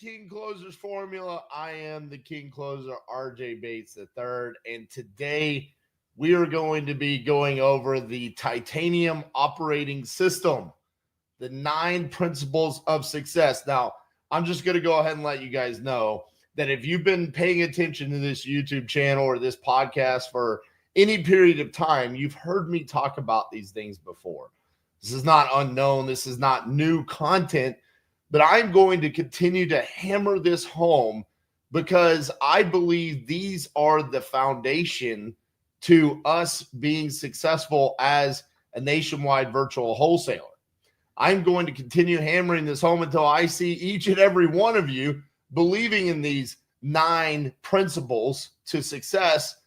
King Closers Formula. I am the King Closer, RJ Bates III, and today we are going to be going over the titanium operating system, the 9 principles of success. Now, I'm just going to go ahead and let you guys know that if you've been paying attention to this YouTube channel or this podcast for any period of time, you've heard me talk about these things before. This is not unknown. This is not new content. But I'm going to continue to hammer this home because I believe these are the foundation to us being successful as a nationwide virtual wholesaler. I'm going to continue hammering this home until I see each and every one of you believing in these 9 principles to success,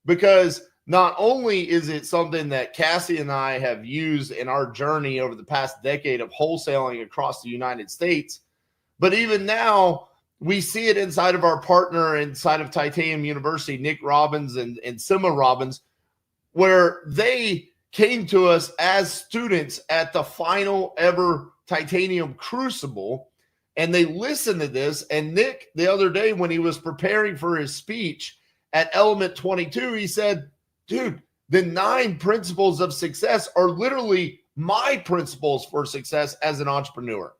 because not only is it something that Cassie and I have used in our journey over the past decade of wholesaling across the United States, but even now we see it inside of our partner inside of Titanium University, Nick Robbins and Sima Robbins, where they came to us as students at the final ever Titanium Crucible, and they listened to this. And Nick, the other day when he was preparing for his speech at Element 22, he said, dude, the 9 principles of success are literally my principles for success as an entrepreneur.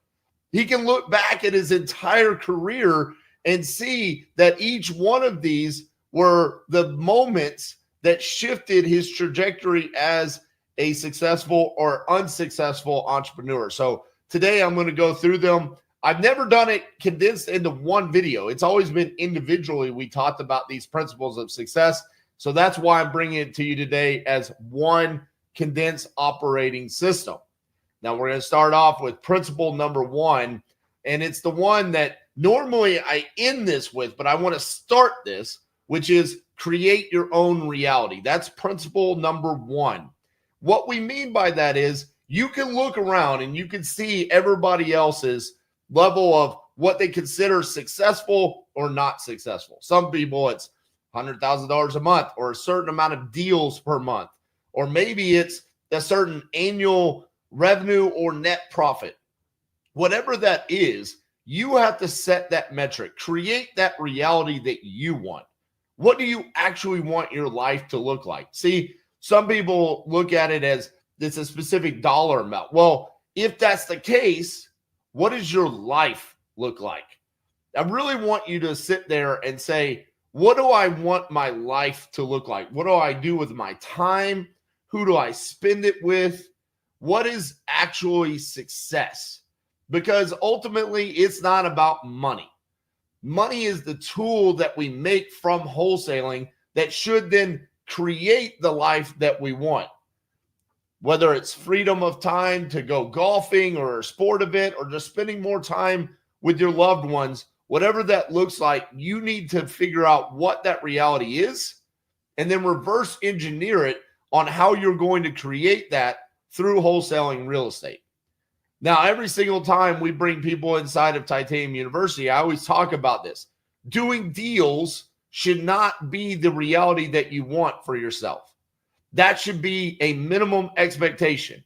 He can look back at his entire career and see that each one of these were the moments that shifted his trajectory as a successful or unsuccessful entrepreneur. So today I'm going to go through them. I've never done it condensed into one video. It's always been individually we talked about these principles of success. So that's why I'm bringing it to you today as one condensed operating system. Now we're going to start off with principle number 1, and it's the one that normally I end this with, but I want to start this, which is create your own reality. That's principle number 1. What we mean by that is you can look around and you can see everybody else's level of what they consider successful or not successful. Some people it's $100,000 a month or a certain amount of deals per month, or maybe it's a certain annual revenue or net profit. Whatever that is, you have to set that metric, create that reality that you want. What do you actually want your life to look like? See, some people look at it as it's a specific dollar amount. Well, if that's the case, what does your life look like? I really want you to sit there and say, what do I want my life to look like? What do I do with my time? Who do I spend it with? What is actually success? Because ultimately, it's not about money. Money is the tool that we make from wholesaling that should then create the life that we want. Whether it's freedom of time to go golfing or a sport event or just spending more time with your loved ones, whatever that looks like, you need to figure out what that reality is and then reverse engineer it on how you're going to create that through wholesaling real estate. Now, every single time we bring people inside of Titanium University, I always talk about this. Doing deals should not be the reality that you want for yourself. That should be a minimum expectation.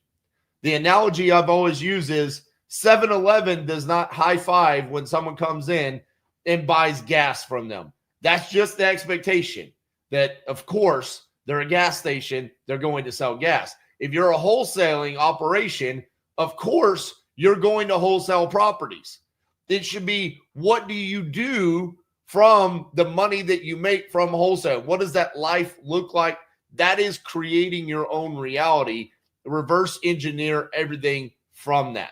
The analogy I've always used is 7-Eleven does not high five when someone comes in and buys gas from them. That's just the expectation that, of course, they're a gas station, they're going to sell gas. If you're a wholesaling operation, of course, you're going to wholesale properties. It should be, what do you do from the money that you make from wholesale? What does that life look like? That is creating your own reality. Reverse engineer everything from that.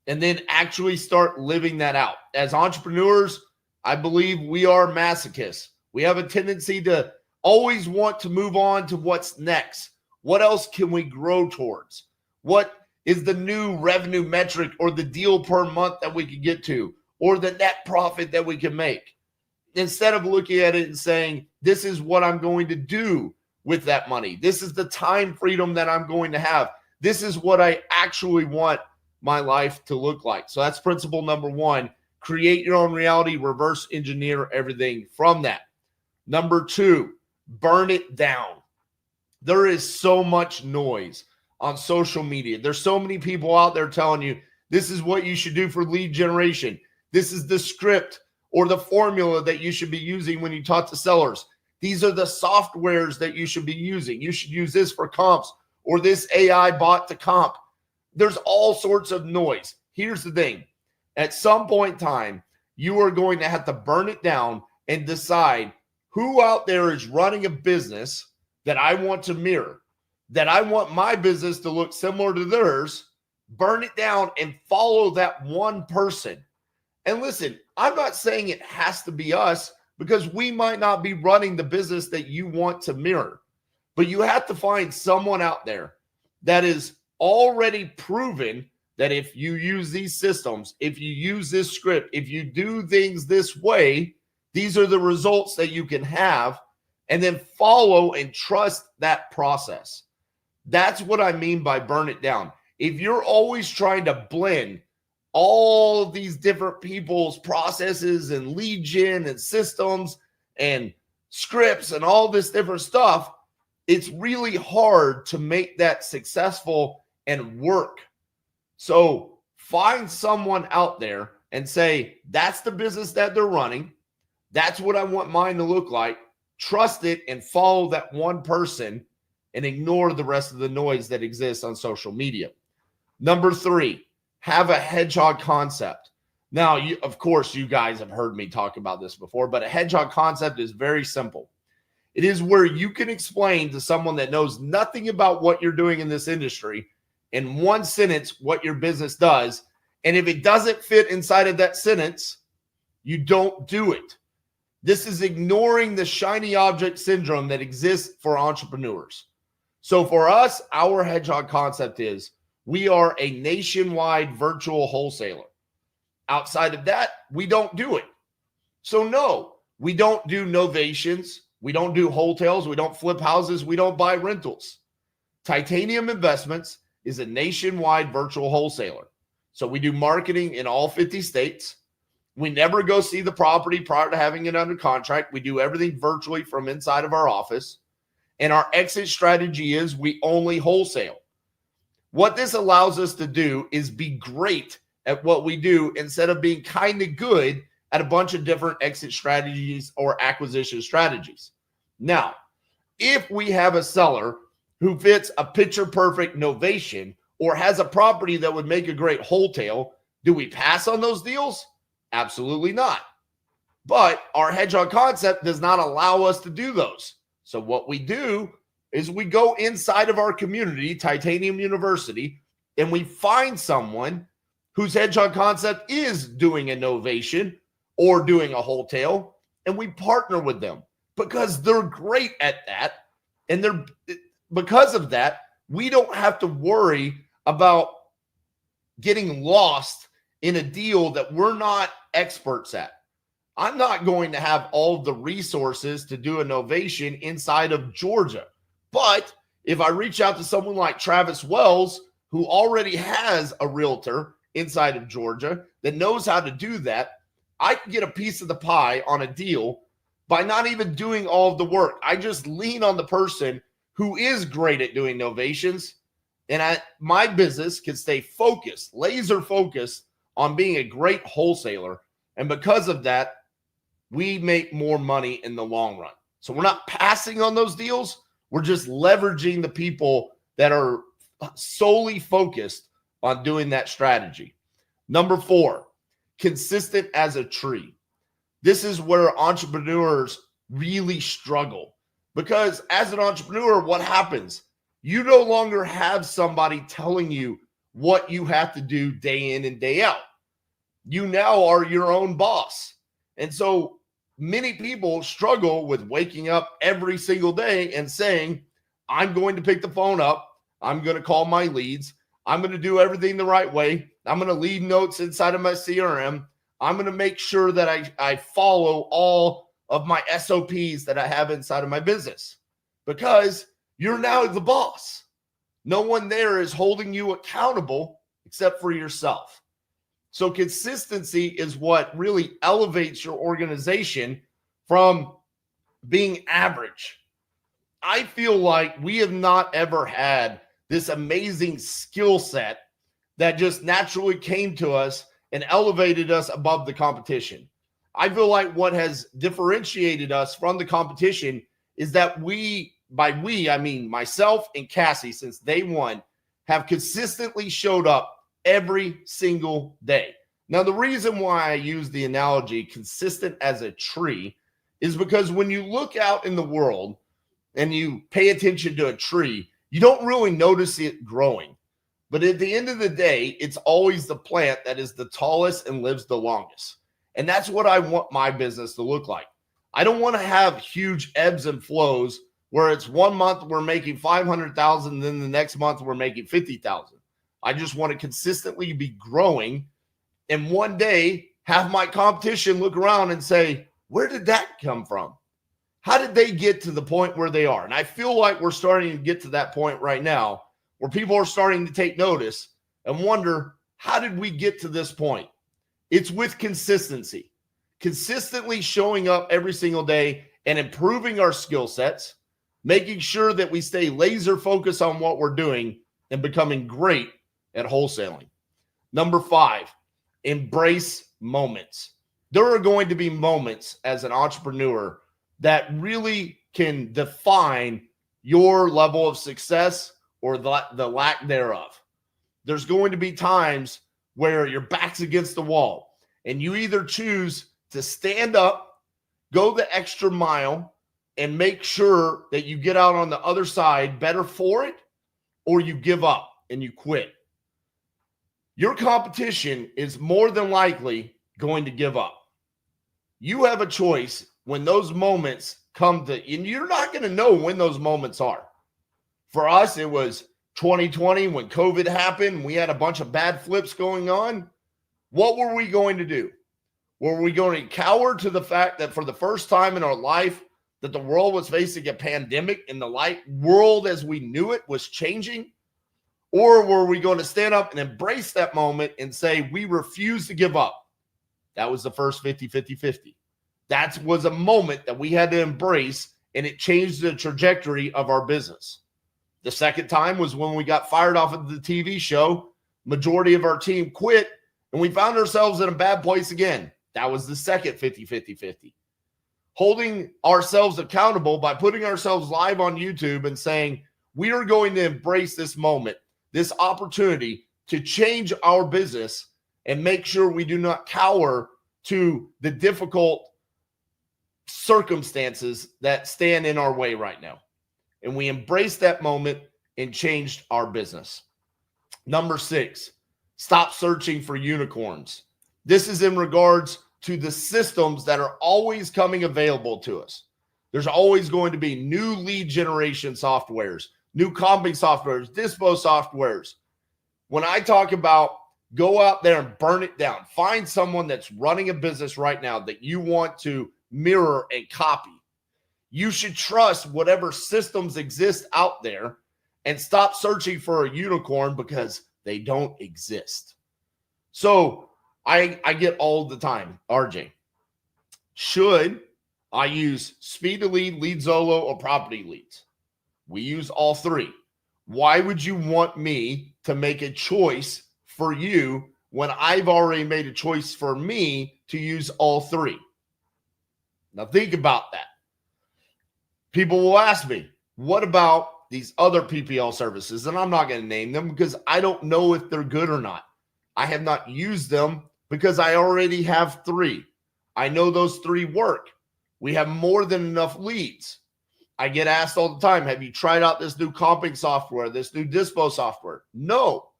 And then actually start living that out. As entrepreneurs, I believe we are masochists. We have a tendency to always want to move on to what's next. What else can we grow towards? What is the new revenue metric or the deal per month that we can get to, or the net profit that we can make? Instead of looking at it and saying, this is what I'm going to do with that money. This is the time freedom that I'm going to have. This is what I actually want my life to look like. So that's principle number 1. Create your own reality, reverse engineer everything from that. Number 2, burn it down. There is so much noise on social media. There's so many people out there telling you this is what you should do for lead generation. This is the script or the formula that you should be using when you talk to sellers. These are the softwares that you should be using. You should use this for comps or this AI bot to comp. There's all sorts of noise. Here's the thing. At some point in time, you are going to have to burn it down and decide who out there is running a business that I want to mirror, that I want my business to look similar to theirs. Burn it down and follow that one person. And listen, I'm not saying it has to be us, because we might not be running the business that you want to mirror. But you have to find someone out there that is already proven that if you use these systems, if you use this script, if you do things this way, these are the results that you can have, and then follow and trust that process. That's what I mean by burn it down. If you're always trying to blend all of these different people's processes and lead gen and systems and scripts and all this different stuff, it's really hard to make that successful and work. So find someone out there and say, that's the business that they're running. That's what I want mine to look like. Trust it and follow that one person and ignore the rest of the noise that exists on social media. Number 3, have a hedgehog concept. Now, of course, you guys have heard me talk about this before, but a hedgehog concept is very simple. It is where you can explain to someone that knows nothing about what you're doing in this industry in one sentence what your business does. And if it doesn't fit inside of that sentence, you don't do it. This is ignoring the shiny object syndrome that exists for entrepreneurs. So for us, our hedgehog concept is we are a nationwide virtual wholesaler. Outside of that, we don't do it. So no, we don't do novations. We don't do wholesales. We don't flip houses. We don't buy rentals. Titanium Investments is a nationwide virtual wholesaler. So we do marketing in all 50 states. We never go see the property prior to having it under contract. We do everything virtually from inside of our office. And our exit strategy is we only wholesale. What this allows us to do is be great at what we do instead of being kind of good at a bunch of different exit strategies or acquisition strategies. Now, if we have a seller who fits a picture perfect novation or has a property that would make a great wholesale, do we pass on those deals? Absolutely not. But our hedgehog concept does not allow us to do those. So what we do is we go inside of our community, Titanium University, and we find someone whose hedgehog concept is doing a novation or doing a wholesale, and we partner with them because they're great at that. And because of that, we don't have to worry about getting lost in a deal that we're not experts at. I'm not going to have all the resources to do a novation inside of Georgia. But if I reach out to someone like Travis Wells, who already has a realtor inside of Georgia that knows how to do that, I can get a piece of the pie on a deal by not even doing all of the work. I just lean on the person who is great at doing novations, and my business can stay focused, laser focused on being a great wholesaler. And because of that, we make more money in the long run. So we're not passing on those deals. We're just leveraging the people that are solely focused on doing that strategy. Number 4, consistent as a tree. This is where entrepreneurs really struggle, because as an entrepreneur, what happens? You no longer have somebody telling you what you have to do day in and day out. You now are your own boss. And so many people struggle with waking up every single day and saying, I'm going to pick the phone up. I'm going to call my leads. I'm going to do everything the right way. I'm going to leave notes inside of my CRM. I'm going to make sure that I follow all of my SOPs that I have inside of my business, because you're now the boss. No one there is holding you accountable except for yourself. So consistency is what really elevates your organization from being average. I feel like we have not ever had this amazing skill set that just naturally came to us and elevated us above the competition. I feel like what has differentiated us from the competition is that by we, I mean myself and Cassie, since day one, have consistently showed up every single day. Now, the reason why I use the analogy consistent as a tree is because when you look out in the world and you pay attention to a tree, you don't really notice it growing. But at the end of the day, it's always the plant that is the tallest and lives the longest. And that's what I want my business to look like. I don't want to have huge ebbs and flows where it's 1 month we're making 500,000, then the next month we're making 50,000. I just want to consistently be growing, and one day have my competition look around and say, where did that come from? How did they get to the point where they are? And I feel like we're starting to get to that point right now where people are starting to take notice and wonder, how did we get to this point? It's with consistency, consistently showing up every single day and improving our skill sets, making sure that we stay laser focused on what we're doing and becoming great at wholesaling. Number 5, embrace moments. There are going to be moments as an entrepreneur that really can define your level of success or the lack thereof. There's going to be times where your back's against the wall and you either choose to stand up, go the extra mile, and make sure that you get out on the other side better for it, or you give up and you quit. Your competition is more than likely going to give up. You have a choice when those moments come to, and you're not going to know when those moments are. For us, it was 2020 when COVID happened. We had a bunch of bad flips going on. What were we going to do? Were we going to cower to the fact that for the first time in our life that the world was facing a pandemic and the world as we knew it was changing? Or were we going to stand up and embrace that moment and say, we refuse to give up? That was the first 50-50-50. That was a moment that we had to embrace, and it changed the trajectory of our business. The second time was when we got fired off of the TV show. Majority of our team quit, and we found ourselves in a bad place again. That was the second 50-50-50. Holding ourselves accountable by putting ourselves live on YouTube and saying, we are going to embrace this moment, this opportunity to change our business and make sure we do not cower to the difficult circumstances that stand in our way right now. And we embraced that moment and changed our business. Number 6, stop searching for unicorns. This is in regards to the systems that are always coming available to us. There's always going to be new lead generation softwares, new comping softwares, dispo softwares. When I talk about go out there and burn it down, find someone that's running a business right now that you want to mirror and copy. You should trust whatever systems exist out there and stop searching for a unicorn because they don't exist. So I get all the time, RJ, should I use speed to lead, lead Zolo, or property leads? We use all three. Why would you want me to make a choice for you when I've already made a choice for me to use all three? Now think about that. People will ask me, what about these other PPL services? And I'm not going to name them because I don't know if they're good or not. I have not used them because I already have three. I know those three work. We have more than enough leads. I get asked all the time, have you tried out this new comping software, this new dispo software? No,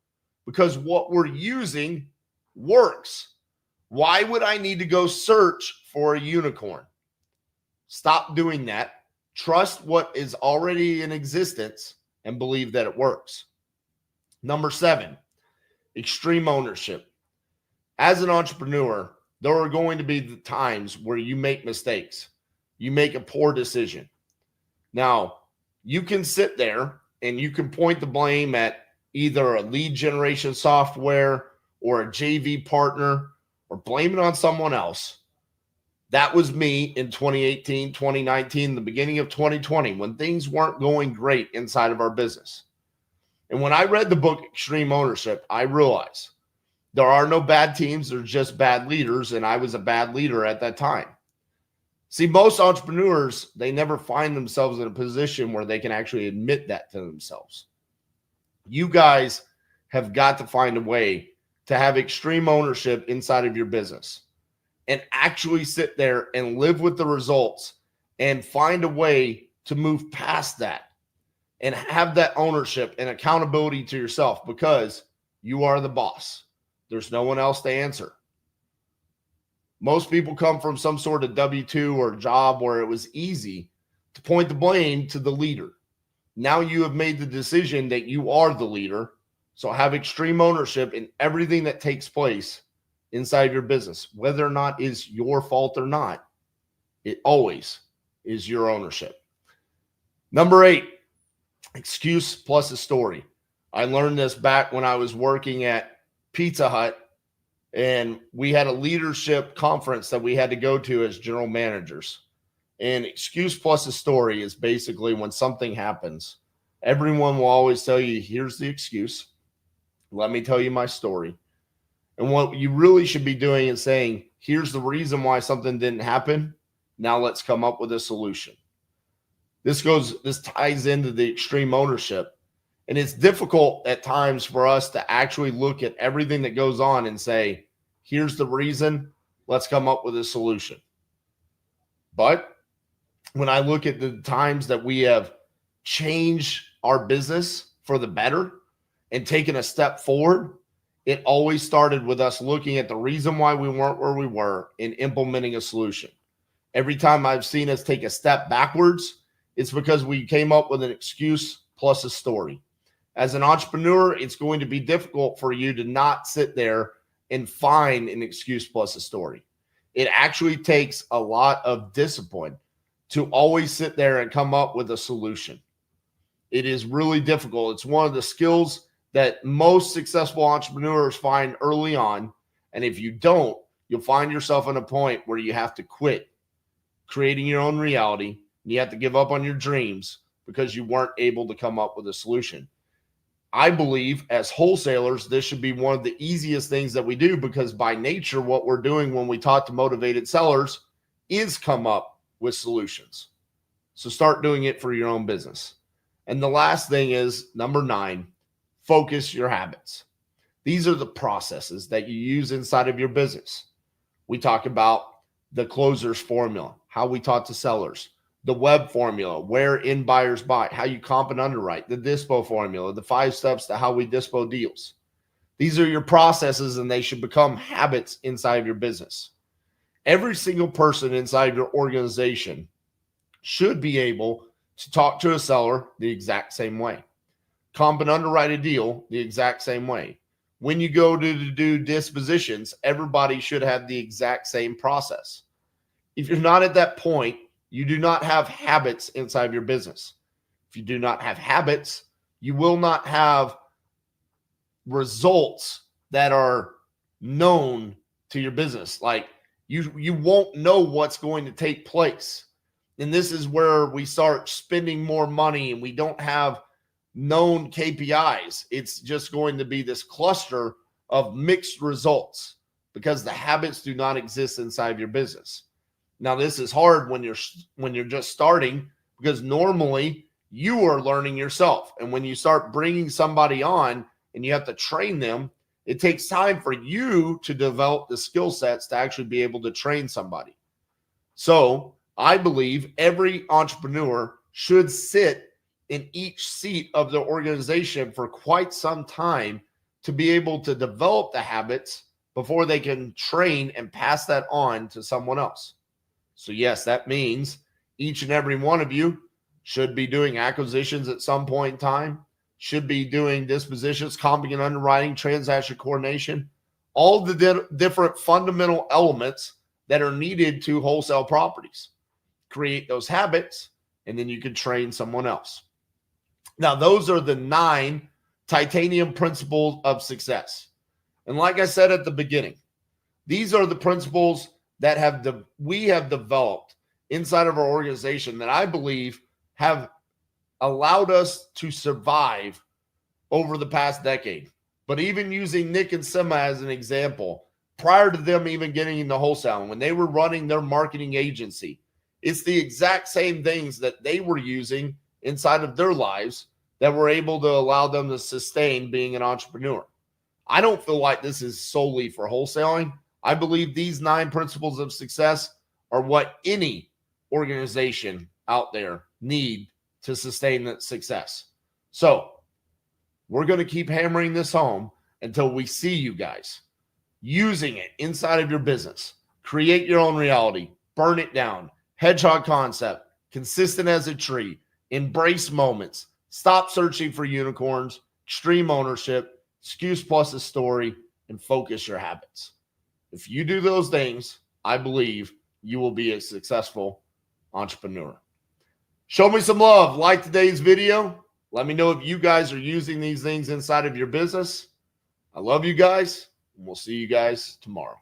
because what we're using works. Why would I need to go search for a unicorn? Stop doing that. Trust what is already in existence and believe that it works. Number 7, extreme ownership. As an entrepreneur, there are going to be the times where you make mistakes. You make a poor decision. Now, you can sit there and you can point the blame at either a lead generation software or a JV partner or blame it on someone else. That was me in 2018, 2019, the beginning of 2020, when things weren't going great inside of our business. And when I read the book Extreme Ownership, I realized There are no bad teams. There's just bad leaders. And I was a bad leader at that time. See, most entrepreneurs, they never find themselves in a position where they can actually admit that to themselves. You guys have got to find a way to have extreme ownership inside of your business and actually sit there and live with the results and find a way to move past that and have that ownership and accountability to yourself, because you are the boss. There's no one else to answer. Most people come from some sort of W-2 or job where it was easy to point the blame to the leader. Now you have made the decision that you are the leader. So have extreme ownership in everything that takes place inside your business, whether or not it's your fault or not. It always is your ownership. Number 8, excuse plus a story. I learned this back when I was working at Pizza Hut, and we had a leadership conference that we had to go to as general managers. And excuse plus a story is basically when something happens, everyone will always tell you, here's the excuse. Let me tell you my story. And what you really should be doing is saying, here's the reason why something didn't happen. Now let's come up with a solution. This ties into the extreme ownership. And it's difficult at times for us to actually look at everything that goes on and say, here's the reason, let's come up with a solution. But when I look at the times that we have changed our business for the better and taken a step forward, it always started with us looking at the reason why we weren't where we were and implementing a solution. Every time I've seen us take a step backwards, it's because we came up with an excuse plus a story. As an entrepreneur, it's going to be difficult for you to not sit there and find an excuse plus a story. It actually takes a lot of discipline to always sit there and come up with a solution. It is really difficult. It's one of the skills that most successful entrepreneurs find early on. And if you don't, you'll find yourself in a point where you have to quit creating your own reality. And you have to give up on your dreams because you weren't able to come up with a solution. I believe as wholesalers, this should be one of the easiest things that we do, because by nature, what we're doing when we talk to motivated sellers is come up with solutions. So start doing it for your own business. And the last thing is number 9, focus your habits. These are the processes that you use inside of your business. We talk about the closer's formula, how we talk to sellers, the web formula, where in buyers buy, how you comp and underwrite, the dispo formula, the 5 steps to how we dispo deals. These are your processes, and they should become habits inside of your business. Every single person inside your organization should be able to talk to a seller the exact same way, comp and underwrite a deal the exact same way. When you go to do dispositions, everybody should have the exact same process. If you're not at that point, you do not have habits inside of your business. If you do not have habits, you will not have results that are known to your business. Like you won't know what's going to take place. And this is where we start spending more money and we don't have known KPIs. It's just going to be this cluster of mixed results because the habits do not exist inside of your business. Now, this is hard when you're just starting, because normally you are learning yourself. And when you start bringing somebody on and you have to train them, it takes time for you to develop the skill sets to actually be able to train somebody. So I believe every entrepreneur should sit in each seat of the organization for quite some time to be able to develop the habits before they can train and pass that on to someone else. So yes, that means each and every one of you should be doing acquisitions at some point in time, should be doing dispositions, comping and underwriting, transaction coordination, all the different fundamental elements that are needed to wholesale properties. Create those habits, and then you can train someone else. Now, those are the 9 titanium principles of success. And like I said at the beginning, these are the principles that we have developed inside of our organization that I believe have allowed us to survive over the past decade. But even using Nick and Sema as an example, prior to them even getting into wholesaling, when they were running their marketing agency, it's the exact same things that they were using inside of their lives that were able to allow them to sustain being an entrepreneur. I don't feel like this is solely for wholesaling. I believe these 9 principles of success are what any organization out there need to sustain that success. So we're going to keep hammering this home until we see you guys using it inside of your business. Create your own reality, burn it down, hedgehog concept, consistent as a tree, embrace moments, stop searching for unicorns, extreme ownership, excuse plus a story, and focus your habits. If you do those things, I believe you will be a successful entrepreneur. Show me some love. Like today's video. Let me know if you guys are using these things inside of your business. I love you guys, and we'll see you guys tomorrow.